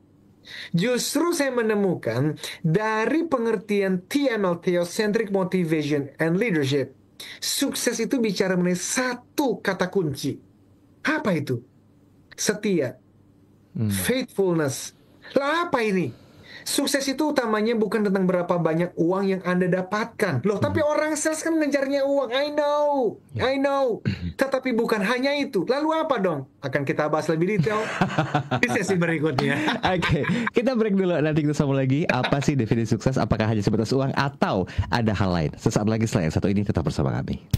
Justru saya menemukan dari pengertian TML, Theocentric Motivation and Leadership, sukses itu bicara mengenai satu kata kunci. Apa itu? Setia. Faithfulness. Lah apa ini? Sukses itu utamanya bukan tentang berapa banyak uang yang Anda dapatkan. Loh, tapi orang sales kan ngejarnya uang. I know. Tetapi bukan hanya itu. Lalu apa dong? Akan kita bahas lebih detail di sesi berikutnya. Oke, kita break dulu. Nanti kita sambung lagi. Apa sih definisi sukses? Apakah hanya sebatas uang atau ada hal lain? Sesaat lagi setelah yang satu ini, tetap bersama kami.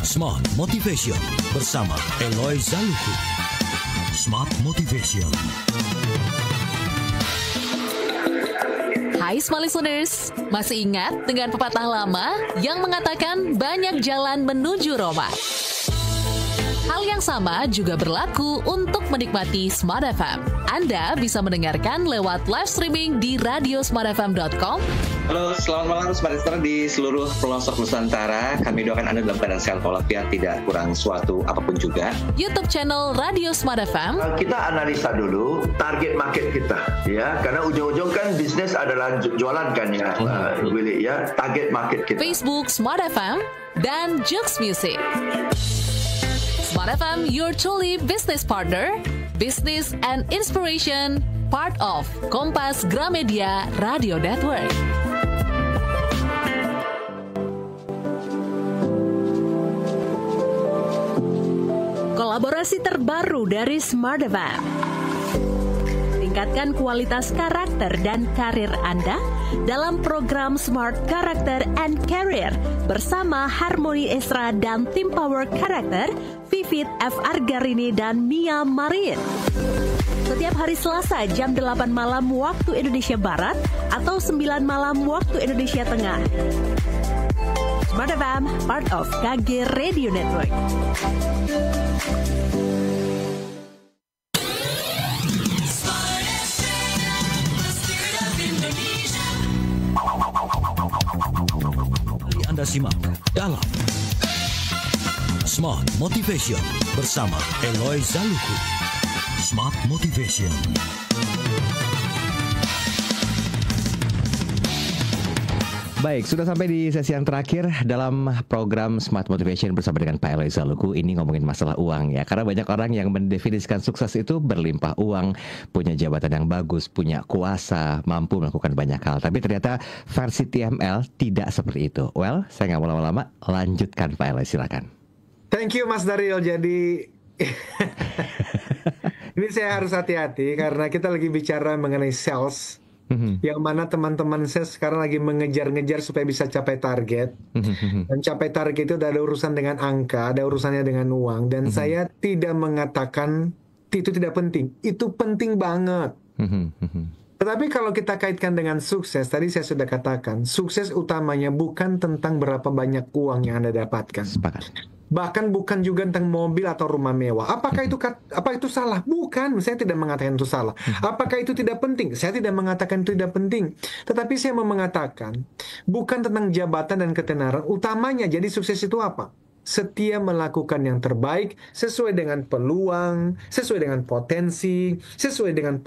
Smart Motivation bersama Eloy Zalukhu. Smart Motivation. Hai Smart Listeners, masih ingat dengan pepatah lama yang mengatakan banyak jalan menuju Roma? Hal yang sama juga berlaku untuk menikmati Smart FM. Anda bisa mendengarkan lewat live streaming di radiosmartfm.com. Halo, selamat malam Smart Listener di seluruh pelosok Nusantara. Kami doakan Anda dalam keadaan sehat walafiat, tidak kurang suatu apapun juga. YouTube channel Radio Smart FM. Kita analisa dulu target market kita, ya, karena ujung-ujung kan bisnis adalah jualan kan ya, Willy, ya, target market kita. Facebook Smart FM dan Jux Music. Smart FM, your truly business partner, business and inspiration, part of Kompas Gramedia Radio Network. Kolaborasi terbaru dari Smart FM. Tingkatkan kualitas karakter dan karir Anda dalam program Smart Character and Career bersama Harmony Esra dan tim Power Character Vivit F. Argarini dan Mia Marin. Setiap hari Selasa jam 8 malam waktu Indonesia Barat atau 9 malam waktu Indonesia Tengah. Smart FM, part of KG Radio Network. Anda simak dalam Smart Motivation bersama Eloy Zalukhu. Smart Motivation. Baik, sudah sampai di sesi yang terakhir dalam program Smart Motivation bersama dengan Pak Eloy Zalukhu. Ini ngomongin masalah uang ya, karena banyak orang yang mendefinisikan sukses itu berlimpah uang, punya jabatan yang bagus, punya kuasa, mampu melakukan banyak hal. Tapi ternyata versi TML tidak seperti itu. Well, saya nggak mau lama-lama, lanjutkan Pak Eloy, silakan. Thank you Mas Daryl. Jadi Ini saya harus hati-hati karena kita lagi bicara mengenai sales. Yang mana teman-teman saya sekarang lagi mengejar-ngejar supaya bisa capai target. Dan capai target itu ada urusan dengan angka, ada urusannya dengan uang. Dan saya tidak mengatakan itu tidak penting. Itu penting banget. Tetapi kalau kita kaitkan dengan sukses, tadi saya sudah katakan, sukses utamanya bukan tentang berapa banyak uang yang Anda dapatkan. Sepakat. Bahkan bukan juga tentang mobil atau rumah mewah. Apa itu salah? Bukan, saya tidak mengatakan itu salah. Apakah itu tidak penting? Saya tidak mengatakan itu tidak penting. Tetapi saya mau mengatakan, bukan tentang jabatan dan ketenaran. Utamanya, jadi sukses itu apa? Setia melakukan yang terbaik sesuai dengan peluang, sesuai dengan potensi, sesuai dengan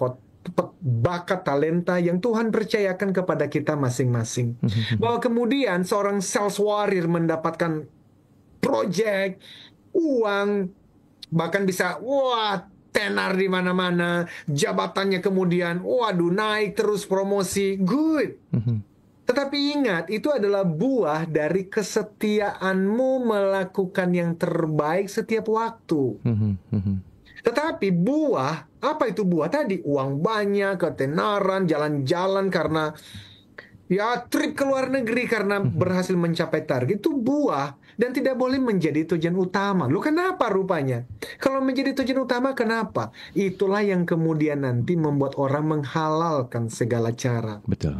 bakat talenta yang Tuhan percayakan kepada kita masing-masing. Bahwa kemudian seorang sales warrior mendapatkan project, uang, bahkan bisa tenar di mana-mana, jabatannya kemudian waduh naik terus, promosi, good. Tetapi ingat, itu adalah buah dari kesetiaanmu melakukan yang terbaik setiap waktu. Tetapi buah, apa itu buah tadi? Uang banyak, ketenaran, jalan-jalan karena trip ke luar negeri karena berhasil mencapai target, itu buah dan tidak boleh menjadi tujuan utama. Lu kenapa rupanya? Kalau menjadi tujuan utama, kenapa? Itulah yang kemudian nanti membuat orang menghalalkan segala cara. Betul.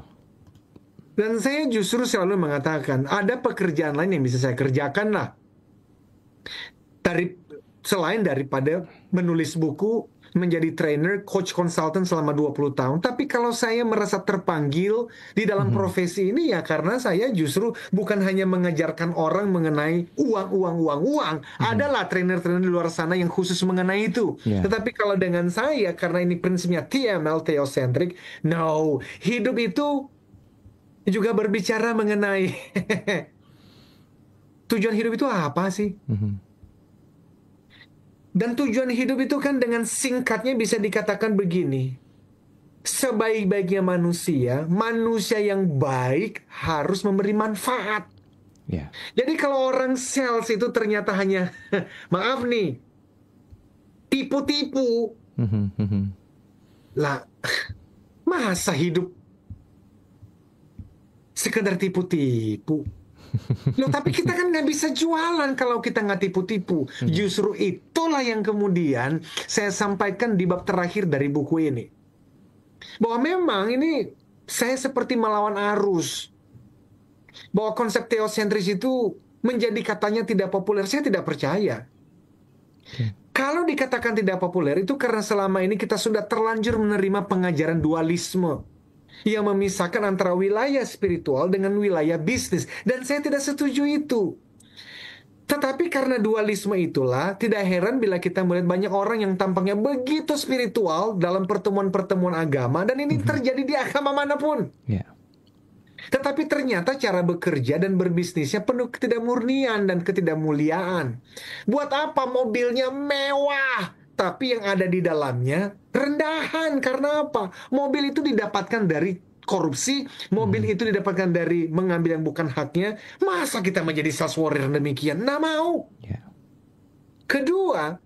Dan saya justru selalu mengatakan, ada pekerjaan lain yang bisa saya kerjakan lah. Selain daripada menulis buku, menjadi trainer, coach consultant selama 20 tahun. Tapi kalau saya merasa terpanggil di dalam profesi ini, ya karena saya justru bukan hanya mengajarkan orang mengenai uang. Adalah trainer-trainer di luar sana yang khusus mengenai itu. Tetapi kalau dengan saya, karena ini prinsipnya TML, theocentric, no, hidup itu juga berbicara mengenai tujuan hidup itu apa sih? Dan tujuan hidup itu kan dengan singkatnya bisa dikatakan begini. Sebaik-baiknya manusia yang baik harus memberi manfaat. Jadi kalau orang sales itu ternyata hanya, maaf nih, tipu-tipu. Lah, masa hidup sekedar tipu-tipu? Loh, tapi kita kan nggak bisa jualan kalau kita nggak tipu-tipu. Justru itulah yang kemudian saya sampaikan di bab terakhir dari buku ini. Bahwa memang ini saya seperti melawan arus. Bahwa konsep teosentris itu menjadi katanya tidak populer. Saya tidak percaya. Kalau dikatakan tidak populer itu karena selama ini kita sudah terlanjur menerima pengajaran dualisme yang memisahkan antara wilayah spiritual dengan wilayah bisnis. Dan saya tidak setuju itu. Tetapi karena dualisme itulah, tidak heran bila kita melihat banyak orang yang tampaknya begitu spiritual dalam pertemuan-pertemuan agama, dan ini terjadi di agama manapun. Tetapi ternyata cara bekerja dan berbisnisnya penuh ketidakmurnian dan ketidakmuliaan. Buat apa mobilnya mewah, tapi yang ada di dalamnya rendahan? Karena apa? Mobil itu didapatkan dari korupsi, mobil itu didapatkan dari mengambil yang bukan haknya. Masa kita menjadi sales warrior demikian? Nggak mau. Kedua,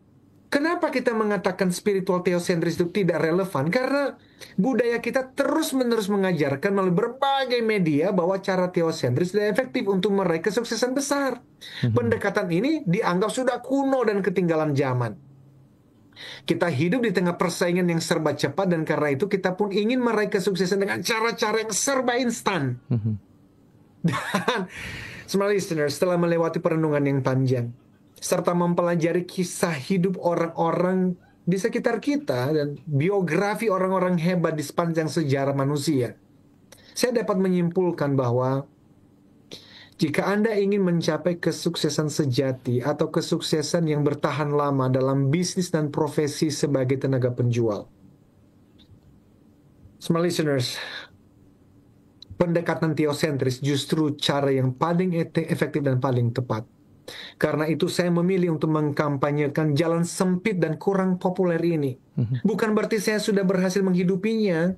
kenapa kita mengatakan spiritual theocentris itu tidak relevan? Karena budaya kita terus-menerus mengajarkan melalui berbagai media bahwa cara theocentris tidak efektif untuk meraih kesuksesan besar. Pendekatan ini dianggap sudah kuno dan ketinggalan zaman. Kita hidup di tengah persaingan yang serba cepat, dan karena itu kita pun ingin meraih kesuksesan dengan cara-cara yang serba instan. Dan smart listeners, setelah melewati perenungan yang panjang serta mempelajari kisah hidup orang-orang di sekitar kita dan biografi orang-orang hebat di sepanjang sejarah manusia, saya dapat menyimpulkan bahwa jika Anda ingin mencapai kesuksesan sejati atau kesuksesan yang bertahan lama dalam bisnis dan profesi sebagai tenaga penjual, smart listeners, pendekatan teosentris justru cara yang paling efektif dan paling tepat. Karena itu saya memilih untuk mengkampanyekan jalan sempit dan kurang populer ini. Bukan berarti saya sudah berhasil menghidupinya,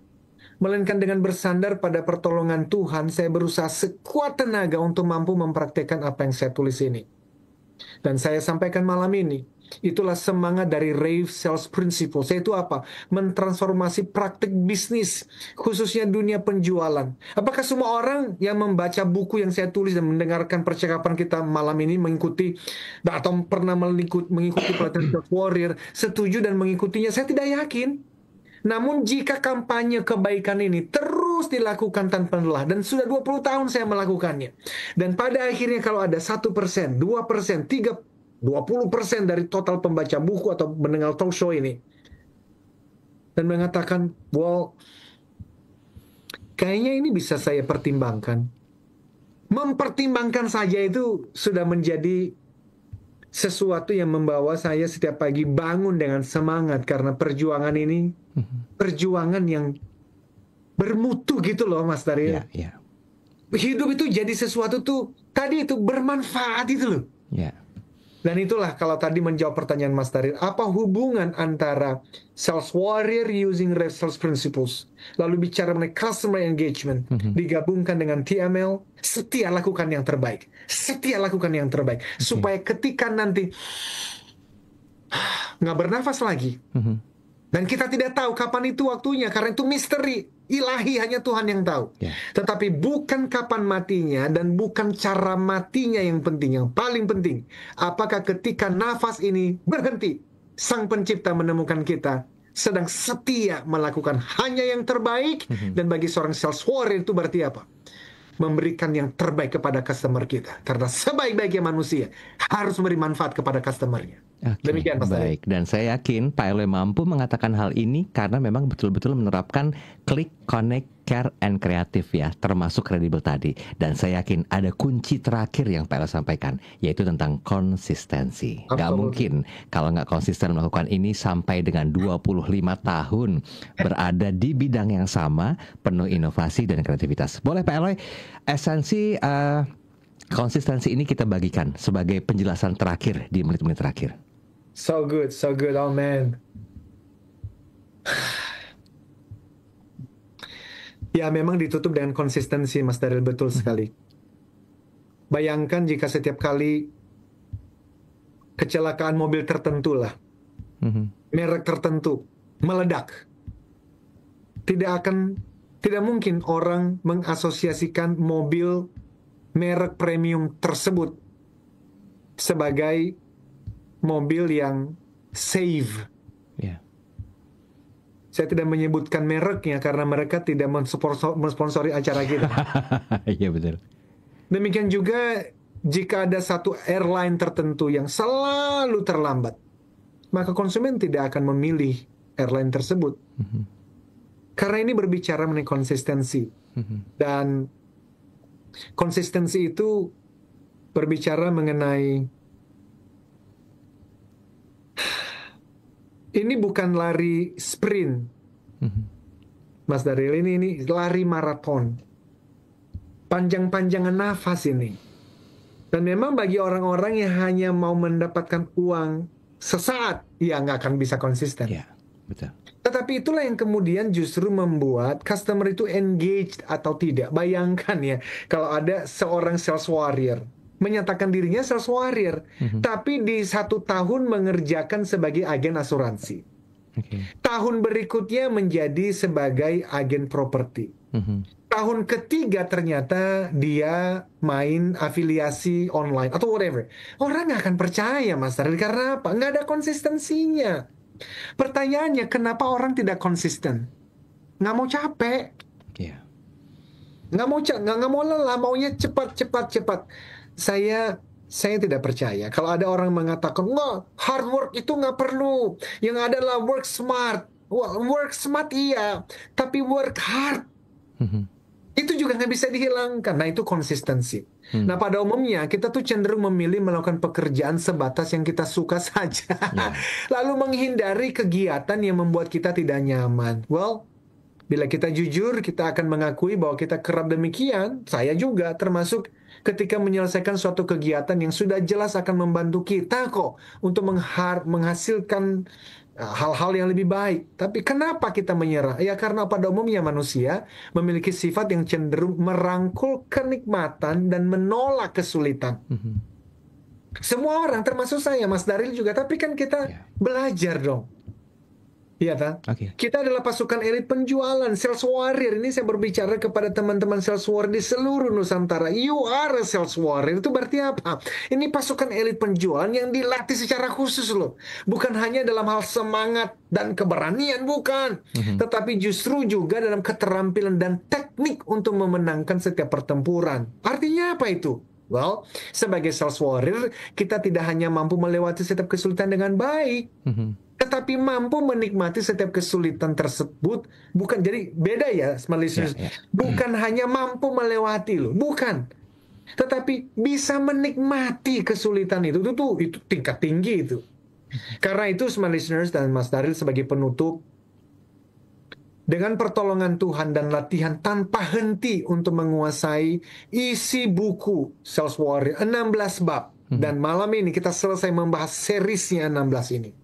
melainkan dengan bersandar pada pertolongan Tuhan, saya berusaha sekuat tenaga untuk mampu mempraktekkan apa yang saya tulis ini. Dan saya sampaikan malam ini, itulah semangat dari Rave Sales Principles. Yaitu apa? Mentransformasi praktik bisnis, khususnya dunia penjualan. Apakah semua orang yang membaca buku yang saya tulis dan mendengarkan percakapan kita malam ini mengikuti atau pernah mengikuti pelatihan Sales Warrior setuju dan mengikutinya? Saya tidak yakin. Namun jika kampanye kebaikan ini terus dilakukan tanpa lelah, dan sudah 20 tahun saya melakukannya, dan pada akhirnya kalau ada 1%, 2%, 20% dari total pembaca buku atau mendengar talk show ini, dan mengatakan, wow, kayaknya ini bisa saya pertimbangkan. Mempertimbangkan saja itu sudah menjadi sesuatu yang membawa saya setiap pagi bangun dengan semangat, karena perjuangan ini perjuangan yang bermutu gitu loh, Mas Daryl. Hidup itu jadi sesuatu tuh tadi itu bermanfaat itu loh. Dan itulah kalau tadi menjawab pertanyaan Mas Daryl, apa hubungan antara Sales Warrior using Rave Sales Principles, lalu bicara mengenai customer engagement, digabungkan dengan TML, setia lakukan yang terbaik. Setia lakukan yang terbaik. Supaya ketika nanti nggak bernafas lagi, dan kita tidak tahu kapan itu waktunya, karena itu misteri ilahi, hanya Tuhan yang tahu. Tetapi bukan kapan matinya dan bukan cara matinya yang penting. Yang paling penting, apakah ketika nafas ini berhenti, Sang Pencipta menemukan kita sedang setia melakukan hanya yang terbaik. Dan bagi seorang sales warrior itu berarti apa? Memberikan yang terbaik kepada customer kita. Karena sebaik-baiknya manusia harus memberi manfaat kepada customernya. Demikian, Mas. Baik, dan saya yakin Pak Eloy mampu mengatakan hal ini karena memang betul-betul menerapkan klik, connect, care, and kreatif ya, termasuk kredibel tadi. Dan saya yakin ada kunci terakhir yang Pak Eloy sampaikan, yaitu tentang konsistensi. Gak mungkin kalau nggak konsisten melakukan ini sampai dengan 25 tahun berada di bidang yang sama, penuh inovasi dan kreativitas. Boleh Pak Eloy, esensi konsistensi ini kita bagikan sebagai penjelasan terakhir di menit-menit terakhir. So good, oh man. Ya, memang ditutup dengan konsistensi, Mas Daryl, betul sekali. Bayangkan jika setiap kali kecelakaan mobil tertentu lah, merek tertentu meledak, tidak mungkin orang mengasosiasikan mobil merek premium tersebut sebagai mobil yang safe. Saya tidak menyebutkan mereknya karena mereka tidak mensponsori acara kita. Iya, betul. Demikian juga jika ada satu airline tertentu yang selalu terlambat, maka konsumen tidak akan memilih airline tersebut. Karena ini berbicara mengenai konsistensi. Dan konsistensi itu berbicara mengenai ini bukan lari sprint, Mas Daryl, ini lari maraton. Panjang-panjangan nafas ini. Dan memang bagi orang-orang yang hanya mau mendapatkan uang sesaat, ya nggak akan bisa konsisten. Ya, betul. Tetapi itulah yang kemudian justru membuat customer itu engaged atau tidak. Bayangkan ya, kalau ada seorang sales warrior menyatakan dirinya sales warrior, tapi di 1 tahun mengerjakan sebagai agen asuransi. Tahun berikutnya menjadi sebagai agen properti. Tahun ketiga ternyata dia main afiliasi online atau whatever. Orang nggak akan percaya, Mas Daryl, karena apa? Nggak ada konsistensinya. Pertanyaannya, kenapa orang tidak konsisten? Nggak mau capek. Nggak mau lelah, maunya cepat. Saya tidak percaya kalau ada orang mengatakan, nggak, hard work itu nggak perlu. Yang adalah work smart. Work smart iya, tapi work hard itu juga nggak bisa dihilangkan. Nah, itu konsistensi. Nah, pada umumnya kita tuh cenderung memilih melakukan pekerjaan sebatas yang kita suka saja. Lalu menghindari kegiatan yang membuat kita tidak nyaman. Well, bila kita jujur, kita akan mengakui bahwa kita kerap demikian. Saya juga termasuk ketika menyelesaikan suatu kegiatan yang sudah jelas akan membantu kita kok untuk menghasilkan hal-hal yang lebih baik. Tapi kenapa kita menyerah? Ya karena pada umumnya manusia memiliki sifat yang cenderung merangkul kenikmatan dan menolak kesulitan. Semua orang, termasuk saya, Mas Daril juga. Tapi kan kita belajar dong. Iya kan? Kita adalah pasukan elit penjualan, sales warrior. Ini saya berbicara kepada teman-teman sales warrior di seluruh Nusantara. You are a sales warrior. Itu berarti apa? Ini pasukan elit penjualan yang dilatih secara khusus loh. Bukan hanya dalam hal semangat dan keberanian, bukan. Tetapi justru juga dalam keterampilan dan teknik untuk memenangkan setiap pertempuran. Artinya apa itu? Well, sebagai sales warrior, kita tidak hanya mampu melewati setiap kesulitan dengan baik, tetapi mampu menikmati setiap kesulitan tersebut. Bukan, jadi beda ya, smart listeners. Bukan hanya mampu melewati loh, bukan. Tetapi bisa menikmati kesulitan itu tingkat tinggi itu. Karena itu, smart listeners dan Mas Daril sebagai penutup, dengan pertolongan Tuhan dan latihan tanpa henti untuk menguasai isi buku Sales Warrior 16 bab. Dan malam ini kita selesai membahas seriesnya 16 ini.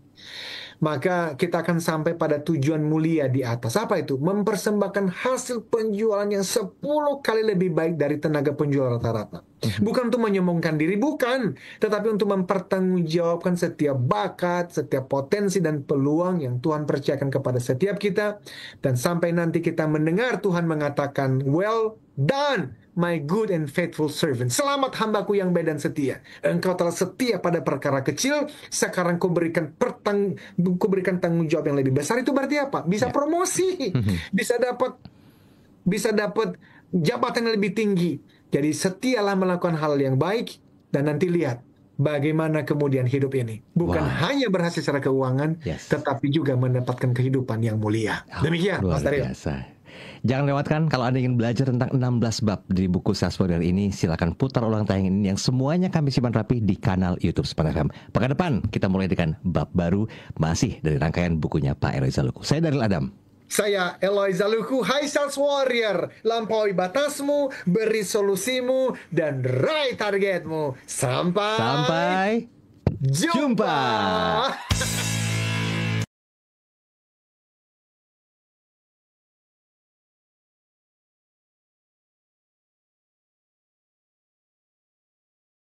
Maka kita akan sampai pada tujuan mulia di atas. Apa itu? Mempersembahkan hasil penjualan yang 10 kali lebih baik dari tenaga penjual rata-rata. Bukan untuk menyombongkan diri, bukan. Tetapi untuk mempertanggungjawabkan setiap bakat, setiap potensi dan peluang yang Tuhan percayakan kepada setiap kita. Dan sampai nanti kita mendengar Tuhan mengatakan, well done, my good and faithful servant. Selamat hambaku yang baik dan setia. Engkau telah setia pada perkara kecil, sekarang kau berikan tanggung jawab yang lebih besar. Itu berarti apa? Bisa promosi, bisa dapat jabatan yang lebih tinggi. Jadi setialah melakukan hal yang baik, dan nanti lihat bagaimana kemudian hidup ini bukan hanya berhasil secara keuangan, tetapi juga mendapatkan kehidupan yang mulia. Demikian, Mas Daril. Jangan lewatkan kalau Anda ingin belajar tentang 16 bab dari buku Sales Warrior ini, silakan putar ulang tayangan ini yang semuanya kami simpan rapi di kanal YouTube Smart FM. Pekan depan kita mulai dengan bab baru, masih dari rangkaian bukunya Pak Eloy Zaluku. Saya Daril Adam. Saya Eloy Zaluku. Hai Sales Warrior, lampaui batasmu, beri solusimu, dan raih targetmu. Sampai jumpa.